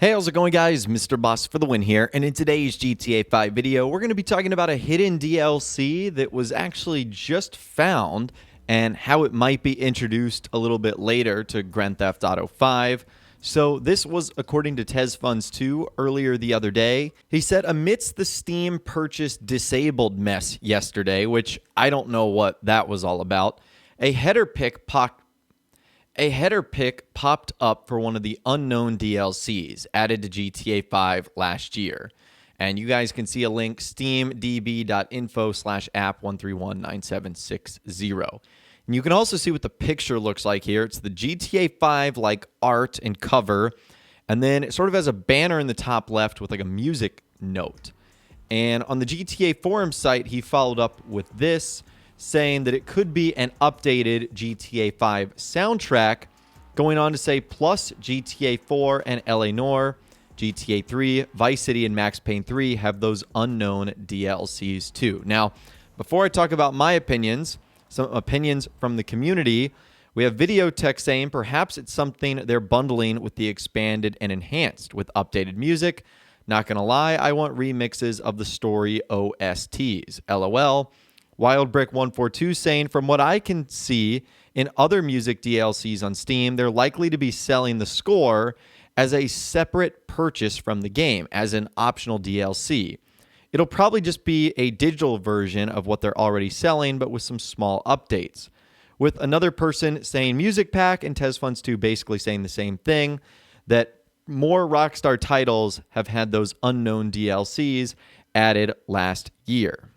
Hey, how's it going, guys? Mr. Boss for the win here, and in today's GTA 5 video, we're going to be talking about a hidden DLC that was actually just found and how it might be introduced a little bit later to Grand Theft Auto 5. So this was according to TezFunds2 earlier the other day. He said amidst the Steam purchase disabled mess yesterday, which I don't know what that was all about, a header pick popped up for one of the unknown DLCs added to GTA 5 last year. And you guys can see a link, steamdb.info/app1319760. And you can also see what the picture looks like here. It's the GTA 5 like art and cover. And then it sort of has a banner in the top left with like a music note. And on the GTA forum site, he followed up with this, saying that it could be an updated GTA 5 soundtrack, going on to say plus GTA 4 and LA Noire, GTA 3, Vice City, and Max Payne 3 have those unknown DLCs too. Now, before I talk about my opinions, some opinions from the community, we have Video Tech saying perhaps it's something they're bundling with the expanded and enhanced with updated music. Not gonna lie, I want remixes of the story OSTs. LOL. WildBrick142 saying, from what I can see in other music DLCs on Steam, they're likely to be selling the score as a separate purchase from the game, as an optional DLC. It'll probably just be a digital version of what they're already selling, but with some small updates. With another person saying Music Pack, and TezFunds2 basically saying the same thing, that more Rockstar titles have had those unknown DLCs added last year.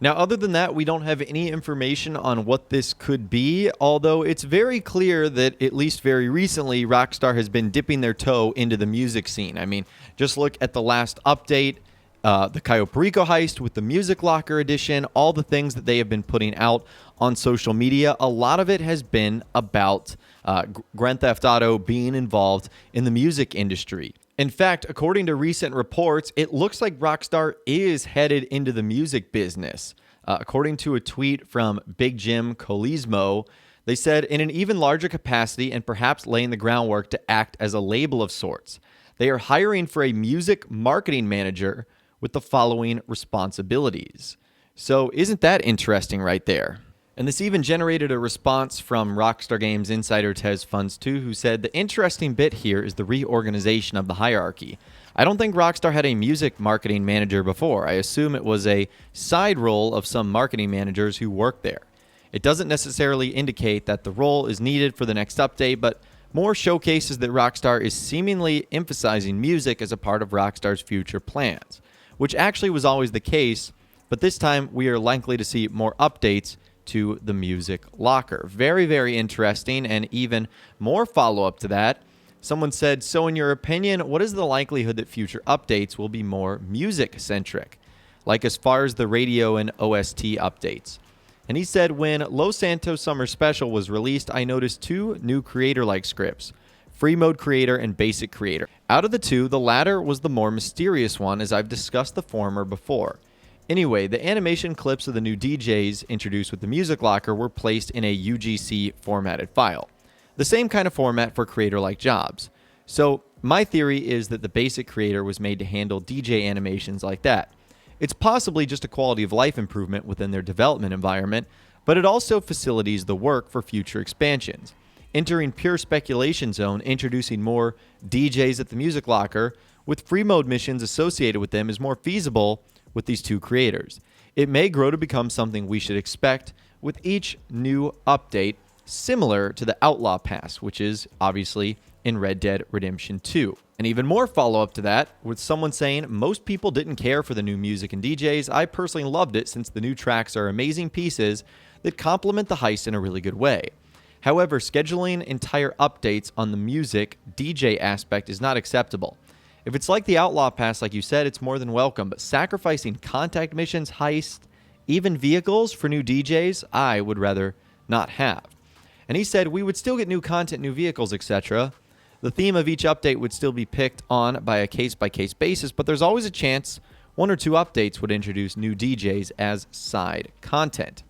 Now, other than that, we don't have any information on what this could be, although it's very clear that, at least very recently, Rockstar has been dipping their toe into the music scene. I mean, just look at the last update, the Cayo Perico heist with the Music Locker edition, all the things that they have been putting out on social media. A lot of it has been about Grand Theft Auto being involved in the music industry. In fact, according to recent reports, it looks like Rockstar is headed into the music business. According to a tweet from Big Jim Colismo, they said, in an even larger capacity and perhaps laying the groundwork to act as a label of sorts. They are hiring for a music marketing manager with the following responsibilities. So isn't that interesting right there? And this even generated a response from Rockstar Games insider TezFunds2, who said, the interesting bit here is the reorganization of the hierarchy. I don't think Rockstar had a music marketing manager before. I assume it was a side role of some marketing managers who worked there. It doesn't necessarily indicate that the role is needed for the next update, but more showcases that Rockstar is seemingly emphasizing music as a part of Rockstar's future plans, which actually was always the case, but this time we are likely to see more updates to the Music Locker. Very, very interesting, and even more follow-up to that. Someone said, so in your opinion, what is the likelihood that future updates will be more music-centric, like as far as the radio and OST updates? And he said, when Los Santos Summer Special was released, I noticed two new creator-like scripts, Free Mode Creator and Basic Creator. Out of the two, the latter was the more mysterious one, as I've discussed the former before. Anyway, the animation clips of the new DJs introduced with the Music Locker were placed in a UGC formatted file. The same kind of format for creator-like jobs. So my theory is that the Basic Creator was made to handle DJ animations like that. It's possibly just a quality of life improvement within their development environment, but it also facilitates the work for future expansions. Entering pure speculation zone, introducing more DJs at the Music Locker with free mode missions associated with them is more feasible with these two creators. It may grow to become something we should expect with each new update, similar to the Outlaw Pass, which is obviously in Red Dead Redemption 2. And even more follow-up to that, with someone saying, most people didn't care for the new music and DJs. I personally loved it since the new tracks are amazing pieces that complement the heist in a really good way. However, scheduling entire updates on the music DJ aspect is not acceptable. If it's like the Outlaw Pass, like you said, it's more than welcome, but sacrificing contact missions, heist, even vehicles for new DJs, I would rather not have. And he said, we would still get new content, new vehicles, etc. The theme of each update would still be picked on by a case-by-case basis, but there's always a chance one or two updates would introduce new DJs as side content.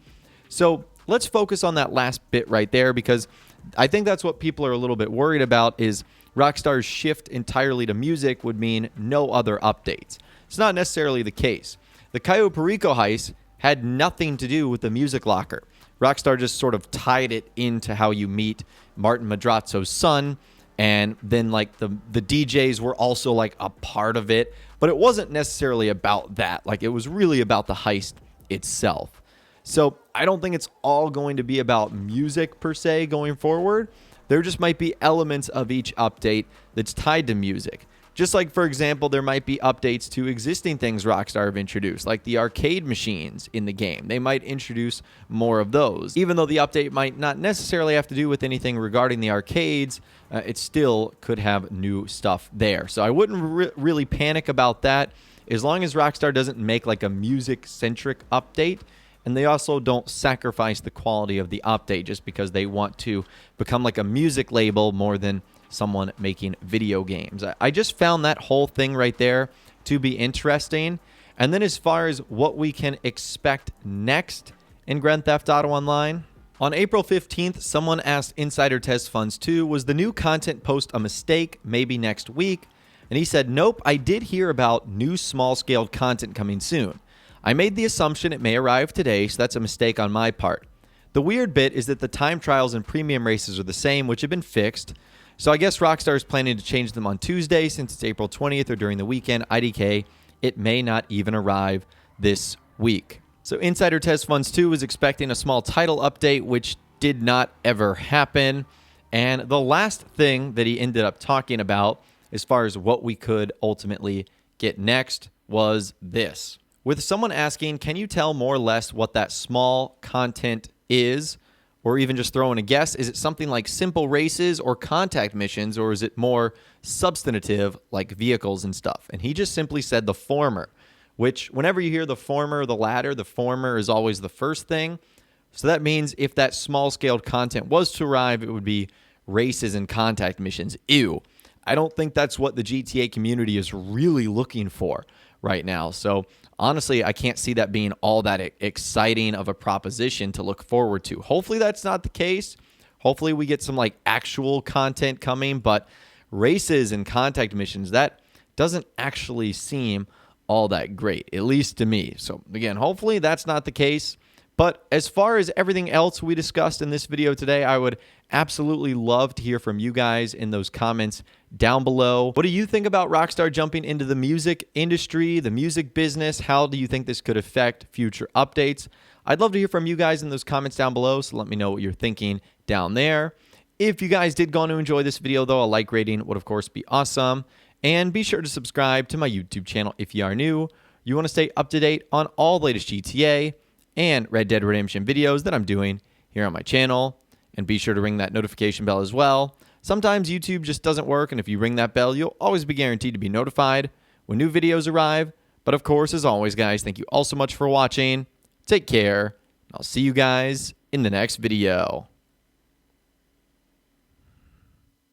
So let's focus on that last bit right there, because I think that's what people are a little bit worried about, is Rockstar's shift entirely to music would mean no other updates. It's not necessarily the case. The Cayo Perico heist had nothing to do with the music locker. Rockstar just sort of tied it into how you meet Martin Madrazo's son, and then like the DJs were also like a part of it, but it wasn't necessarily about that. Like, it was really about the heist itself. So I don't think it's all going to be about music per se going forward. There just might be elements of each update that's tied to music. Just like, for example, there might be updates to existing things Rockstar have introduced, like the arcade machines in the game. They might introduce more of those. Even though the update might not necessarily have to do with anything regarding the arcades, it still could have new stuff there. So I wouldn't really panic about that, as long as Rockstar doesn't make like a music-centric update, and they also don't sacrifice the quality of the update just because they want to become like a music label more than someone making video games. I just found that whole thing right there to be interesting. And then as far as what we can expect next in Grand Theft Auto Online, on April 15th, someone asked Insider Test Funds 2, was the new content post a mistake, maybe next week? And he said, nope, I did hear about new small-scale content coming soon. I made the assumption it may arrive today, so that's a mistake on my part. The weird bit is that the time trials and premium races are the same, which have been fixed. So I guess Rockstar is planning to change them on Tuesday since it's April 20th or during the weekend. IDK, it may not even arrive this week. So Insider Test Funds 2 was expecting a small title update, which did not ever happen. And the last thing that he ended up talking about as far as what we could ultimately get next was this. With someone asking, can you tell more or less what that small content is? Or even just throw in a guess, is it something like simple races or contact missions, or is it more substantive like vehicles and stuff? And he just simply said the former, which whenever you hear the former or the latter, the former is always the first thing. So that means if that small-scale content was to arrive, it would be races and contact missions. Ew. I don't think that's what the GTA community is really looking for right now. So honestly, I can't see that being all that exciting of a proposition to look forward to. Hopefully that's not the case. Hopefully we get some like actual content coming, but races and contact missions, that doesn't actually seem all that great, at least to me. So again, hopefully that's not the case. But as far as everything else we discussed in this video today, I would absolutely love to hear from you guys in those comments down below. What do you think about Rockstar jumping into the music industry, the music business? How do you think this could affect future updates? I'd love to hear from you guys in those comments down below, so let me know what you're thinking down there. If you guys did go on to enjoy this video, though, a like rating would, of course, be awesome. And be sure to subscribe to my YouTube channel if you are new. You want to stay up to date on all the latest GTA and Red Dead Redemption videos that I'm doing here on my channel. And be sure to ring that notification bell as well. Sometimes YouTube just doesn't work, and if you ring that bell, you'll always be guaranteed to be notified when new videos arrive. But of course, as always, guys, thank you all so much for watching. Take care, and I'll see you guys in the next video.